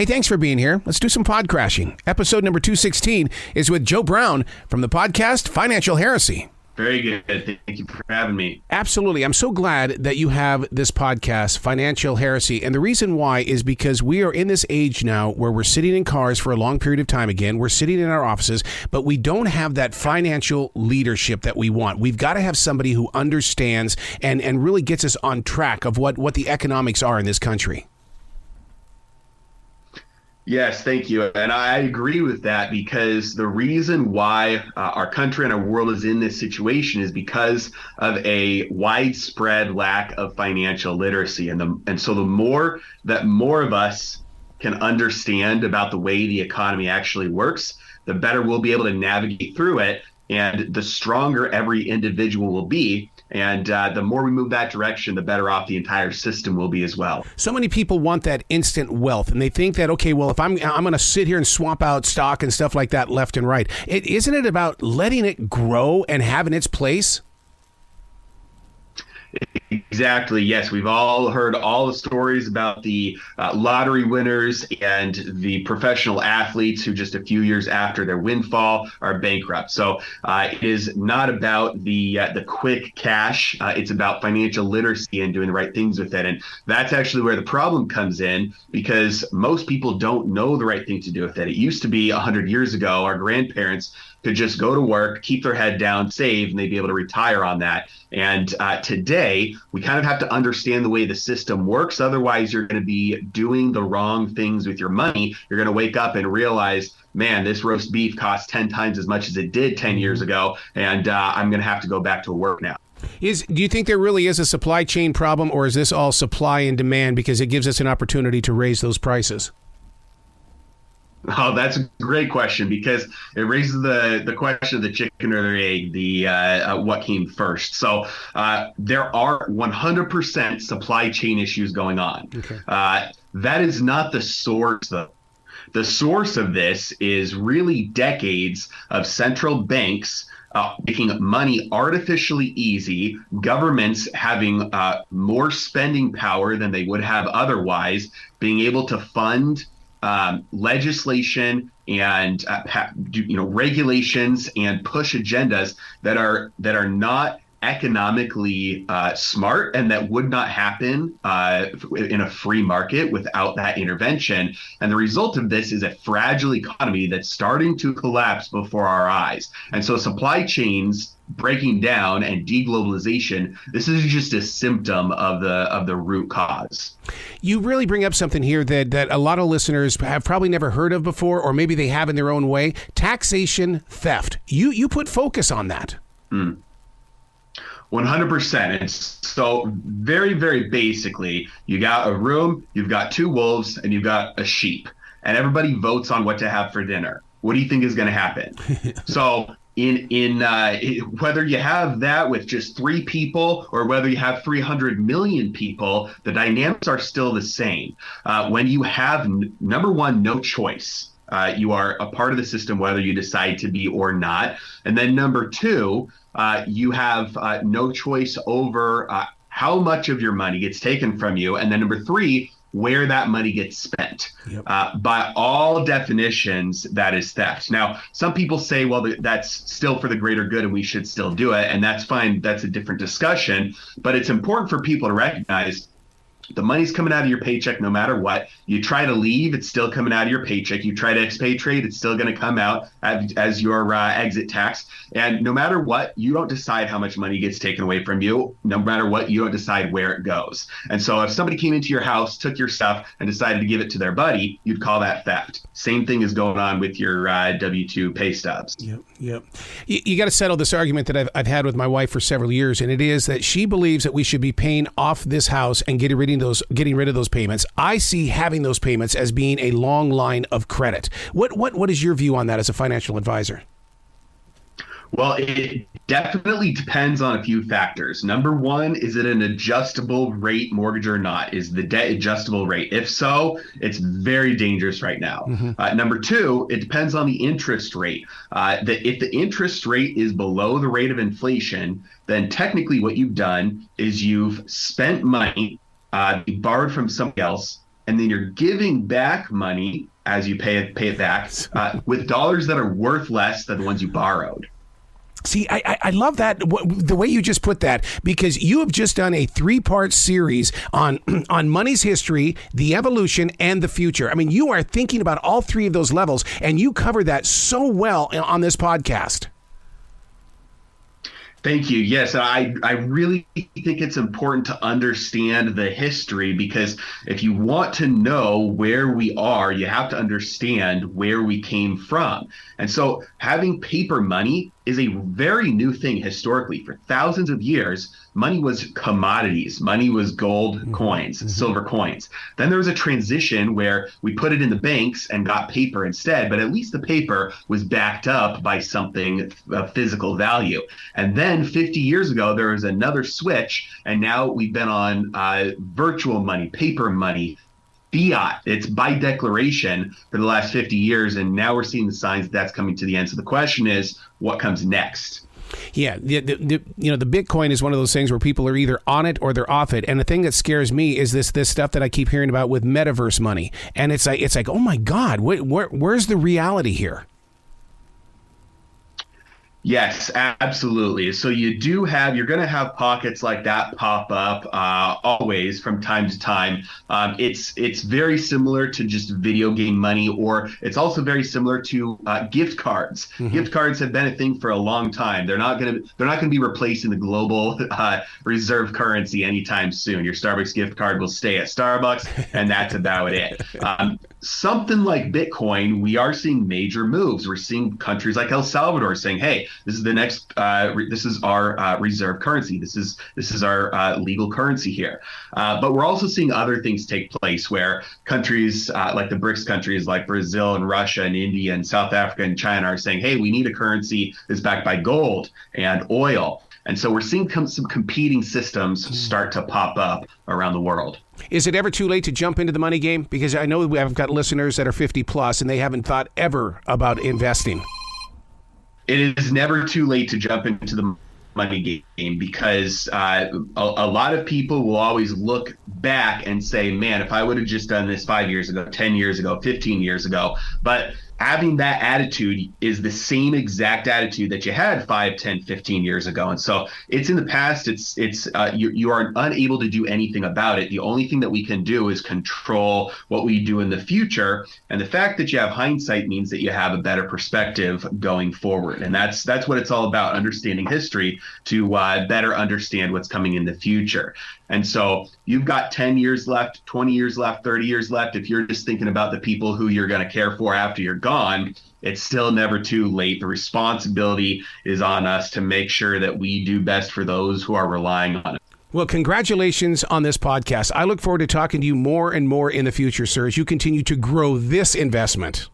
Hey, thanks for being here. Let's do some pod crashing. Episode number 216 is with Joe Brown from the podcast Financial Heresy. Very good. Thank you for having me. Absolutely. I'm so glad that you have this podcast, Financial Heresy. And the reason why is because we are in this age now where we're sitting in cars for a long period of time again. We're sitting in our offices, but we don't have that financial leadership that we want. We've got to have somebody who understands and really gets us on track of what the economics are in this country. Yes, thank you. And I agree with that, because the reason why our country and our world is in this situation is because of a widespread lack of financial literacy. And so the more of us can understand about the way the economy actually works, the better we'll be able to navigate through it, and the stronger every individual will be. And the more we move that direction, the better off the entire system will be as well. So many people want that instant wealth, and they think that, okay, well, if I'm going to sit here and swap out stock and stuff like that left and right, isn't it about letting it grow and having its place? Exactly. Yes, we've all heard all the stories about the lottery winners and the professional athletes who just a few years after their windfall are bankrupt. So it is not about the quick cash. It's about financial literacy and doing the right things with it. And that's actually where the problem comes in, because most people don't know the right thing to do with it. It used to be 100 years ago, our grandparents could just go to work, keep their head down, save, and they'd be able to retire on that. And today, we kind of have to understand the way the system works. Otherwise, you're going to be doing the wrong things with your money. You're going to wake up and realize, man, this roast beef costs 10 times as much as it did 10 years ago, and I'm going to have to go back to work now. Do you think there really is a supply chain problem, or is this all supply and demand because it gives us an opportunity to raise those prices? Oh, that's a great question, because it raises the question of the chicken or the egg, what came first. So there are 100% supply chain issues going on. Okay. That is not the source, though. The source of this is really decades of central banks making money artificially easy, governments having more spending power than they would have otherwise, being able to fund legislation and regulations and push agendas that are not economically smart, and that would not happen in a free market without that intervention. And the result of this is a fragile economy that's starting to collapse before our eyes. And so supply chains breaking down and deglobalization, this is just a symptom of the root cause. You really bring up something here that a lot of listeners have probably never heard of before, or maybe they have in their own way: taxation theft. You put focus on that. 100%. It's so very, very basically, you got a room, you've got two wolves, and you've got a sheep, and everybody votes on what to have for dinner. What do you think is going to happen? So in whether you have that with just 3 people or whether you have 300 million people, the dynamics are still the same. When you have, number one, no choice. You are a part of the system whether you decide to be or not. And then number two, you have no choice over how much of your money gets taken from you. And then number three, where that money gets spent. Yep. By all definitions, that is theft. Now, some people say, well, that's still for the greater good and we should still do it. And that's fine. That's a different discussion. But it's important for people to recognize the money's coming out of your paycheck no matter what. You try to leave, it's still coming out of your paycheck. You try to expatriate, it's still going to come out as your exit tax. And no matter what, you don't decide how much money gets taken away from you. No matter what, you don't decide where it goes. And so if somebody came into your house, took your stuff, and decided to give it to their buddy, you'd call that theft. Same thing is going on with your W-2 pay stubs. Yep. You got to settle this argument that I've had with my wife for several years, and it is that she believes that we should be paying off this house and getting rid of those payments. I see having those payments as being a long line of credit. What is your view on that as a financial advisor? Well, it definitely depends on a few factors. Number one, is it an adjustable rate mortgage or not? Is the debt adjustable rate? If so, it's very dangerous right now. Mm-hmm. Number two, it depends on the interest rate. If the interest rate is below the rate of inflation, then technically what you've done is you've spent money, you borrowed from somebody else, and then you're giving back money as you pay it back with dollars that are worth less than the ones you borrowed. See, I love that, the way you just put that, because you have just done a 3-part series on money's history, the evolution, and the future. I mean, you are thinking about all 3 of those levels, and you cover that so well on this podcast. Thank you. Yes, I really think it's important to understand the history, because if you want to know where we are, you have to understand where we came from. And so having paper money is a very new thing historically. For thousands of years, money was commodities. Money was gold coins, silver coins. Then there was a transition where we put it in the banks and got paper instead, but at least the paper was backed up by something of physical value. And then 50 years ago, there was another switch, and now we've been on virtual money, paper money, fiat. It's by declaration for the last 50 years, and now we're seeing the signs that's coming to the end. So the question is, what comes next? Yeah, the Bitcoin is one of those things where people are either on it or they're off it. And the thing that scares me is this stuff that I keep hearing about with metaverse money. And it's like, oh my God, where's the reality here? Yes, absolutely. So you're going to have pockets like that pop up always from time to time. It's very similar to just video game money, or it's also very similar to gift cards. Gift cards have been a thing for a long time. They're not going to be replacing the global reserve currency anytime soon. Your Starbucks gift card will stay at Starbucks, and that's about it. Something like Bitcoin, we are seeing major moves. We're seeing countries like El Salvador saying, "Hey, this is the next. This is our reserve currency. This is our legal currency here." But we're also seeing other things take place where countries like the BRICS countries, like Brazil and Russia and India and South Africa and China, are saying, "Hey, we need a currency that's backed by gold and oil." And so we're seeing some competing systems start to pop up around the world. Is it ever too late to jump into the money game? Because I know I've got listeners that are 50 plus and they haven't thought ever about investing. It is never too late to jump into the money game, because a lot of people will always look back and say, man, if I would have just done this 5 years ago, 10 years ago, 15 years ago. But having that attitude is the same exact attitude that you had 5, 10, 15 years ago. And so it's in the past. You are unable to do anything about it. The only thing that we can do is control what we do in the future. And the fact that you have hindsight means that you have a better perspective going forward. And that's what it's all about, understanding history to better understand what's coming in the future. And so you've got 10 years left, 20 years left, 30 years left. If you're just thinking about the people who you're going to care for after you're gone, it's still never too late. The responsibility is on us to make sure that we do best for those who are relying on it. Well, congratulations on this podcast. I look forward to talking to you more and more in the future, sir, as you continue to grow this investment.